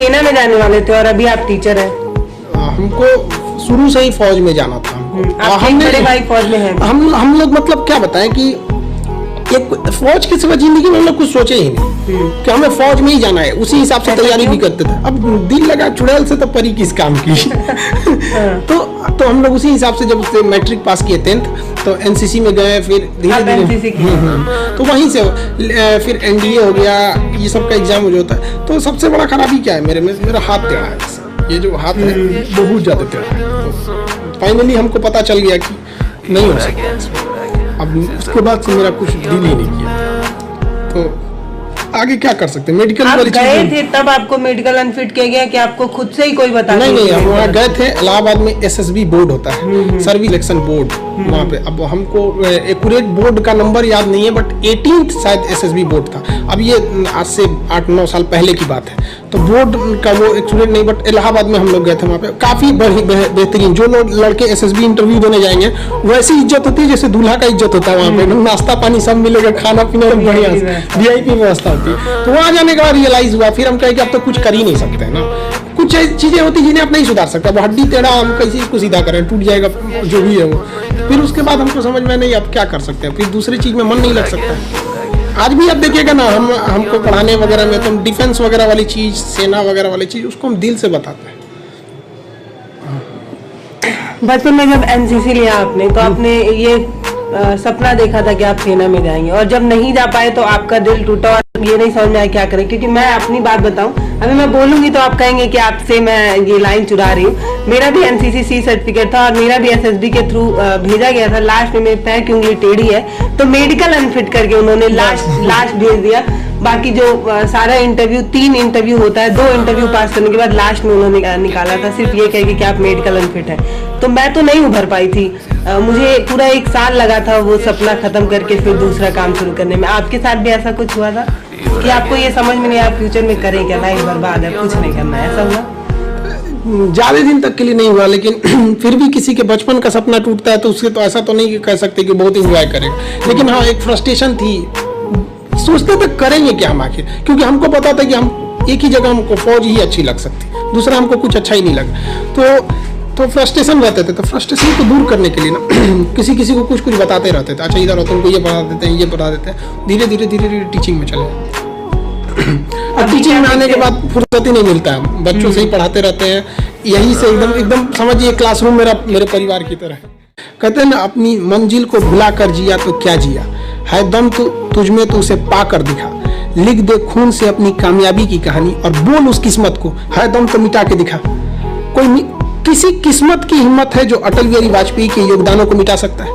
सेना में जाने वाले थे और अभी आप टीचर हैं। हमको शुरू से ही फौज में जाना था। हमने बड़े भाई फौज में हैं। हम लोग मतलब क्या बताएं कि एक फौज के सिवा जिंदगी में हम लोग कुछ सोचे ही नहीं कि हमें फौज में ही जाना है। उसी हिसाब से तैयारी भी करते थे। अब दिल लगा चुड़ैल से तो परी किस काम की। तो हम लोग उसी हिसाब से जब से मैट्रिक पास किए 10th तो एनसीसी में गए, फिर धीरे धीरे तो वहीं से फिर एनडीए हो गया, ये सब का एग्जाम जो होता है। तो सबसे बड़ा खराबी क्या है मेरा हाथ टेढ़ा है। ये जो हाथ है बहुत ज्यादा टेढ़ा है। तो फाइनली हमको पता चल गया कि नहीं हो सकता। अब उसके बाद से मेरा कुछ दिल ही नहीं किया। तो आगे क्या कर सकते हैं? मेडिकल आप गए थे तब आपको मेडिकल अनफिट किया गया कि आपको खुद से ही कोई बता? नहीं, हम वहाँ गए थे। इलाहाबाद में एसएसबी बोर्ड होता है, सर्विस सिलेक्शन बोर्ड, वहाँ पे। अब हमको एक्यूरेट बोर्ड का नंबर याद नहीं है, बट 18th शायद एसएसबी बोर्ड था। अब ये आज से 8-9 साल पहले की बात है। तो बोर्ड का वो एक्यूरेट नहीं, बट इलाहाबाद में हम लोग गए थे। वहाँ पे काफी बेहतरीन, जो लोग लड़के एसएसबी इंटरव्यू देने जाएंगे वैसी इज्जत होती है जैसे दूल्हा का इज्जत होता है। वहाँ पे नाश्ता पानी सब मिलेगा, खाना पीना बढ़िया, VIP व्यवस्था होती है। तो वहाँ जाने के बाद रियलाइज हुआ, फिर हम कहे कि अब तो कुछ कर ही नहीं सकते ना। कुछ चीजें होती जिन्हें आप नहीं सुधार सकते। अब हड्डी टेढ़ा हम कैसे इसको सीधा करें, टूट जाएगा जो भी है वो। फिर उसके बाद हमको समझ में नहीं अब क्या कर सकते हैं। फिर दूसरी चीज में मन नहीं लग सकता। आज भी आप देखिएगा ना, हमको पढ़ाने वगैरह में तो डिफेंस वगैरह वाली चीज, सेना वगैरह वाली चीज, उसको हम दिल से बताते हैं। बचपन में जब एनसीसी लिया आपने तो आपने ये सपना देखा था कि आप सेना में जाएंगे, और जब नहीं जा पाए तो आपका दिल टूटा और ये नहीं समझ में आया क्या करें। क्योंकि मैं अपनी बात बताऊं, अभी मैं बोलूंगी तो आप कहेंगे कि आपसे मैं ये लाइन चुरा रही हूँ। मेरा भी एनसीसी C सर्टिफिकेट था और मेरा भी एसएसबी के थ्रू भेजा गया था। लास्ट में मेरे पैर की उंगली टेढ़ी है तो मेडिकल अनफिट करके उन्होंने लास्ट भेज दिया। बाकी जो सारा इंटरव्यू, 3 इंटरव्यू होता है, 2 इंटरव्यू पास करने के बाद लास्ट में उन्होंने निकाला था सिर्फ ये कह के कि आप मेडिकल अनफिट है। तो मैं तो नहीं उभर पाई थी। मुझे पूरा 1 साल लगा था वो सपना खत्म करके फिर दूसरा काम शुरू करने में। आपके साथ भी ऐसा कुछ हुआ था कि आपको ये समझ में नहीं आप फ्यूचर में करें क्या, लाइफ बर्बाद है, कुछ नहीं करना है, ऐसा हुआ? ज्यादा दिन तक के लिए नहीं हुआ, लेकिन फिर भी किसी के बचपन का सपना टूटता है तो उससे तो ऐसा तो नहीं कह सकते कि बहुत इंजॉय करें। लेकिन हाँ, एक फ्रस्ट्रेशन थी। सोचते थे करेंगे क्या हम आखिर, क्योंकि हमको पता था कि हम एक ही जगह, हमको फौज ही अच्छी लग सकती, दूसरा हमको कुछ अच्छा ही नहीं लगा। तो फ्रस्ट्रेशन रहते थे। तो फ्रस्ट्रेशन को दूर करने के लिए ना किसी को कुछ बताते रहते थे। अच्छा इधर तुमको ये पढ़ा देते हैं, ये पढ़ा देते हैं। धीरे धीरे टीचिंग में चले। अब टीचिंग में आने के बाद फुर्सत ही नहीं मिलता है, बच्चों से ही पढ़ाते रहते हैं। यही से एकदम समझिए क्लासरूम मेरे परिवार की तरह। कहते हैं ना, अपनी मंजिल को भुला कर जिया तो क्या जिया, है दम तो तुझमें तो उसे पा कर दिखा, लिख दे खून से अपनी कामयाबी की कहानी और बोल उस किस्मत को, है दम तो मिटा के दिखा। किसी किस्मत की हिम्मत है जो अटल बिहारी वाजपेयी के योगदानों को मिटा सकता है,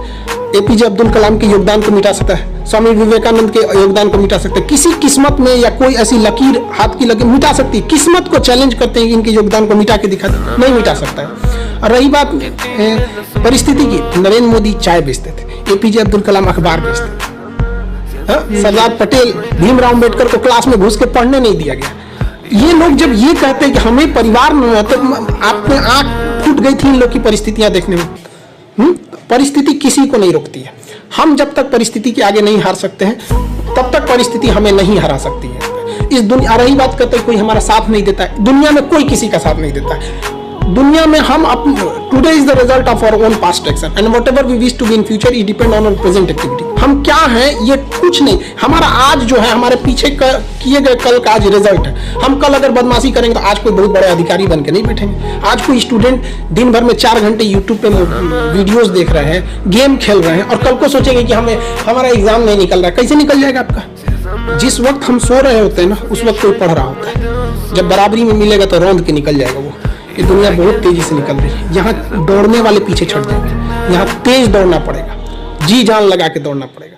APJ अब्दुल कलाम के योगदान को मिटा सकता है, स्वामी विवेकानंद के योगदान को मिटा सकता है। किसी किस्मत में या कोई ऐसी लकीर, हाथ की लकीर मिटा सकती है। किस्मत को चैलेंज करते हैं कि इनके योगदान को मिटा के दिखा, नहीं मिटा सकता है। और रही बात परिस्थिति की, नरेंद्र मोदी चाय बेचते थे, APJ अब्दुल कलाम अखबार बेचते थे, सरदार पटेल, भीमराव अम्बेडकर को क्लास में घुस के पढ़ने नहीं दिया गया। ये लोग जब ये कहते हैं कि हमें परिवार में, तो आपने आंख फूट गई थी इन लोग की परिस्थितियां देखने में। परिस्थिति किसी को नहीं रोकती है। हम जब तक परिस्थिति के आगे नहीं हार सकते हैं तब तक परिस्थिति हमें नहीं हरा सकती है। इस दुनिया, रही बात करते कोई हमारा साथ नहीं देता है, दुनिया में कोई किसी का साथ नहीं देता है। दुनिया में हम today is the result of our own past action and whatever we wish to be in future it depend on our present activity. हम क्या हैं ये कुछ नहीं, हमारा आज जो है हमारे पीछे किए गए कल का आज रिजल्ट है। हम कल अगर बदमाशी करेंगे तो आज कोई बहुत बड़े अधिकारी बन के नहीं बैठेंगे। आज कोई स्टूडेंट दिन भर में 4 घंटे यूट्यूब पे वीडियोस देख रहे हैं, गेम खेल रहे हैं, और कल को सोचेंगे कि हमारा एग्जाम नहीं निकल रहा है। कैसे निकल जाएगा आपका? जिस वक्त हम सो रहे होते हैं ना, उस वक्त कोई पढ़ रहा होता है। जब बराबरी में मिलेगा तो रौंद के निकल जाएगा वो। ये दुनिया बहुत तेजी से निकल रही है। यहाँ दौड़ने वाले पीछे छट जाएंगे, यहाँ तेज दौड़ना पड़ेगा, जी जान लगा के दौड़ना पड़ेगा।